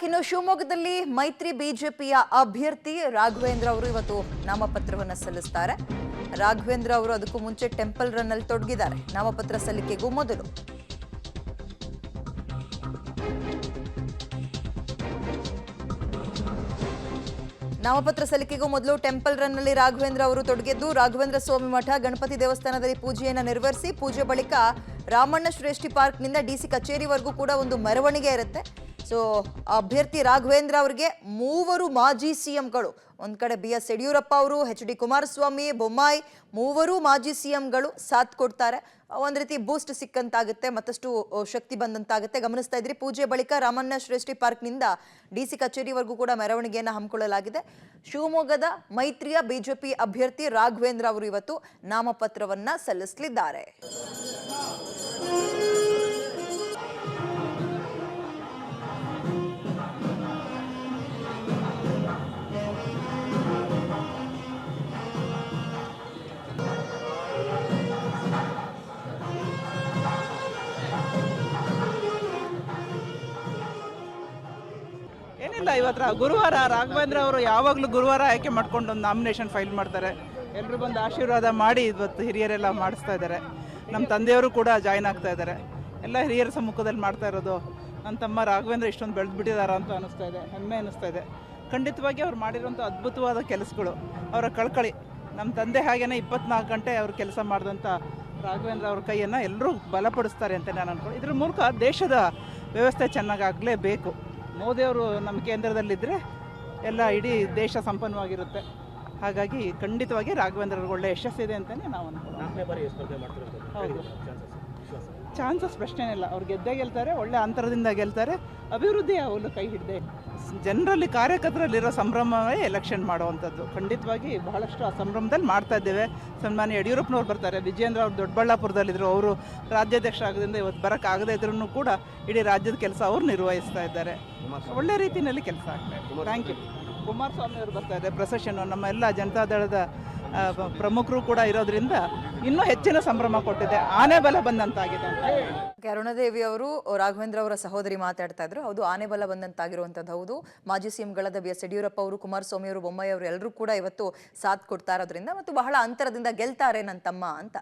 ಇನ್ನು ಶಿವಮೊಗ್ಗದಲ್ಲಿ ಮೈತ್ರಿ ಬಿಜೆಪಿಯ ಅಭ್ಯರ್ಥಿ ರಾಘವೇಂದ್ರ ಅವರು ಇವತ್ತು ನಾಮಪತ್ರವನ್ನು ಸಲ್ಲಿಸುತ್ತಾರೆ. ರಾಘವೇಂದ್ರ ಅವರು ಅದಕ್ಕೂ ಮುಂಚೆ ಟೆಂಪಲ್ ರನ್ ಅಲ್ಲಿ ತೊಡಗಿದ್ದಾರೆ. ನಾಮಪತ್ರ ಸಲ್ಲಿಕೆಗೂ ಮೊದಲು ಟೆಂಪಲ್ ರನ್ ನಲ್ಲಿ ರಾಘವೇಂದ್ರ ಅವರು ತೊಡಗಿದ್ದು, ರಾಘವೇಂದ್ರ ಸ್ವಾಮಿ ಮಠ ಗಣಪತಿ ದೇವಸ್ಥಾನದಲ್ಲಿ ಪೂಜೆಯನ್ನು ನೆರವೇರಿಸಿ ಪೂಜೆ ಬಳಿಕ ರಾಮಣ್ಣ ಶ್ರೇಷ್ಠಿ ಪಾರ್ಕ್ ನಿಂದ ಡಿಸಿ ಕಚೇರಿವರೆಗೂ ಕೂಡ ಒಂದು ಮೆರವಣಿಗೆ ಇರುತ್ತೆ. ಸೊ ಅಭ್ಯರ್ಥಿ ರಾಘವೇಂದ್ರ ಅವರಿಗೆ ಮೂವರು ಮಾಜಿ ಸಿಎಂಗಳು, ಒಂದ್ ಕಡೆ BS ಯಡಿಯೂರಪ್ಪ ಅವರು, HD ಕುಮಾರಸ್ವಾಮಿ, ಬೊಮ್ಮಾಯಿ, ಮೂವರು ಮಾಜಿ ಸಿಎಂಗಳು ಸಾಥ್ ಕೊಡ್ತಾರೆ. ಒಂದ್ ರೀತಿ ಬೂಸ್ಟ್ ಸಿಕ್ಕಂತಾಗುತ್ತೆ, ಮತ್ತಷ್ಟು ಶಕ್ತಿ ಬಂದಂತಾಗುತ್ತೆ. ಗಮನಿಸ್ತಾ ಇದ್ರಿ, ಪೂಜೆ ಬಳಿಕ ರಾಮಣ್ಣ ಶ್ರೇಷ್ಠಿ ಪಾರ್ಕ್ ನಿಂದ DC ಕಚೇರಿವರೆಗೂ ಕೂಡ ಮೆರವಣಿಗೆಯನ್ನು ಹಮ್ಮಿಕೊಳ್ಳಲಾಗಿದೆ. ಶಿವಮೊಗ್ಗದ ಮೈತ್ರಿಯ ಬಿಜೆಪಿ ಅಭ್ಯರ್ಥಿ ರಾಘವೇಂದ್ರ ಅವರು ಇವತ್ತು ನಾಮಪತ್ರವನ್ನ ಸಲ್ಲಿಸಲಿದ್ದಾರೆ. ಏನಿಲ್ಲ, ಇವತ್ತು ಗುರುವಾರ ರಾಘವೇಂದ್ರ ಅವರು ಯಾವಾಗಲೂ ಗುರುವಾರ ಆಯ್ಕೆ ಮಾಡ್ಕೊಂಡು ಒಂದು ನಾಮಿನೇಷನ್ ಫೈಲ್ ಮಾಡ್ತಾರೆ. ಎಲ್ಲರೂ ಬಂದು ಆಶೀರ್ವಾದ ಮಾಡಿ ಇವತ್ತು ಹಿರಿಯರೆಲ್ಲ ಮಾಡಿಸ್ತಾ ಇದ್ದಾರೆ. ನಮ್ಮ ತಂದೆಯವರು ಕೂಡ ಜಾಯ್ನ್ ಆಗ್ತಾ ಇದ್ದಾರೆ. ಎಲ್ಲ ಹಿರಿಯರ ಸಮ್ಮುಖದಲ್ಲಿ ಮಾಡ್ತಾ ಇರೋದು. ನನ್ನ ತಮ್ಮ ರಾಘವೇಂದ್ರ ಇಷ್ಟೊಂದು ಬೆಳೆದ್ಬಿಟ್ಟಿದಾರ ಅಂತ ಅನಿಸ್ತಾ ಇದೆ, ಹೆಮ್ಮೆ ಅನ್ನಿಸ್ತಾ ಇದೆ. ಖಂಡಿತವಾಗಿ ಅವ್ರು ಮಾಡಿರೋಂಥ ಅದ್ಭುತವಾದ ಕೆಲಸಗಳು, ಅವರ ಕಳ್ಕಳಿ. ನಮ್ಮ ತಂದೆ ಹಾಗೇನೆ 24 ಗಂಟೆ ಅವ್ರು ಕೆಲಸ ಮಾಡಿದಂಥ ರಾಘವೇಂದ್ರ ಅವ್ರ ಕೈಯನ್ನು ಎಲ್ಲರೂ ಬಲಪಡಿಸ್ತಾರೆ ಅಂತ ನಾನು ಅನ್ಕೊಂಡು, ಇದ್ರ ಮೂಲಕ ದೇಶದ ವ್ಯವಸ್ಥೆ ಚೆನ್ನಾಗಾಗಲೇಬೇಕು. ಮೋದಿಯವರು ನಮ್ಮ ಕೇಂದ್ರದಲ್ಲಿದ್ದರೆ ಎಲ್ಲ ಇಡೀ ದೇಶ ಸಂಪನ್ನವಾಗಿರುತ್ತೆ. ಹಾಗಾಗಿ ಖಂಡಿತವಾಗಿ ರಾಘವೇಂದ್ರವ್ರಿಗೆ ಒಳ್ಳೆ ಯಶಸ್ಸಿದೆ ಅಂತಲೇ ನಾವು ಅನ್ಕೊಳ್ಳೋದು. ಹೌದು, ಚಾನ್ಸಸ್ ಪ್ರಶ್ನೆ ಇಲ್ಲ. ಅವ್ರು ಗೆಲ್ತಾರೆ, ಒಳ್ಳೆ ಅಂತರದಿಂದ ಗೆಲ್ತಾರೆ. ಅಭಿವೃದ್ಧಿ ಅವಳು ಕೈ ಹಿಡಿದೆ. ಜನರಲ್ಲಿ, ಕಾರ್ಯಕರ್ತರಲ್ಲಿರೋ ಸಂಭ್ರಮವೇ ಎಲೆಕ್ಷನ್ ಮಾಡುವಂಥದ್ದು. ಖಂಡಿತವಾಗಿ ಬಹಳಷ್ಟು ಆ ಸಂಭ್ರಮದಲ್ಲಿ ಮಾಡ್ತಾ ಇದ್ದೇವೆ. ಸನ್ಮಾನ್ಯ ಯಡಿಯೂರಪ್ಪನವ್ರು ಬರ್ತಾರೆ. ವಿಜೇಂದ್ರ ಅವರು ದೊಡ್ಡಬಳ್ಳಾಪುರದಲ್ಲಿದ್ದರು. ಅವರು ರಾಜ್ಯಾಧ್ಯಕ್ಷ ಆಗೋದ್ರಿಂದ ಇವತ್ತು ಬರೋಕ್ಕಾಗದೇ ಇದ್ರೂ ಕೂಡ ಇಡೀ ರಾಜ್ಯದ ಕೆಲಸ ಅವರು ನಿರ್ವಹಿಸ್ತಾ ಇದ್ದಾರೆ. ಒಳ್ಳೆ ರೀತಿಯಲ್ಲಿ ಕೆಲಸ ಆಗ್ತಾ ಇದೆ. Thank you. ಕುಮಾರಸ್ವಾಮಿ ಅವರು ಬರ್ತಾ ಇದ್ದಾರೆ. ಪ್ರೊಸೆಷನ್ ನಮ್ಮ ಎಲ್ಲ ಜನತಾದಳದ ಪ್ರಮುಖರು ಕೂಡ ಇರೋದ್ರಿಂದ ಇನ್ನೂ ಹೆಚ್ಚಿನ ಸಂಭ್ರಮ ಕೊಟ್ಟಿದೆ. ಆನೆ ಬಲ ಬಂದಂತಾಗಿದೆ. ಅರುಣಾದೇವಿ ಅವರು ರಾಘವೇಂದ್ರ ಅವರ ಸಹೋದರಿ ಮಾತಾಡ್ತಾ ಇದ್ರು. ಹೌದು, ಆನೆ ಬಲ ಬಂದಂತಾಗಿರುವಂಥದ್ದು ಹೌದು. ಮಾಜಿ ಸಿಎಂಗಳಾದ BS ಯಡಿಯೂರಪ್ಪ ಅವರು, ಕುಮಾರಸ್ವಾಮಿ ಅವರು, ಬೊಮ್ಮಾಯಿ ಅವರು ಎಲ್ಲರೂ ಕೂಡ ಇವತ್ತು ಸಾಥ್ ಕೊಡ್ತಾ ಇರೋದ್ರಿಂದ ಮತ್ತು ಬಹಳ ಅಂತರದಿಂದ ಗೆಲ್ತಾರೆ ನನ್ನ ತಮ್ಮ ಅಂತ.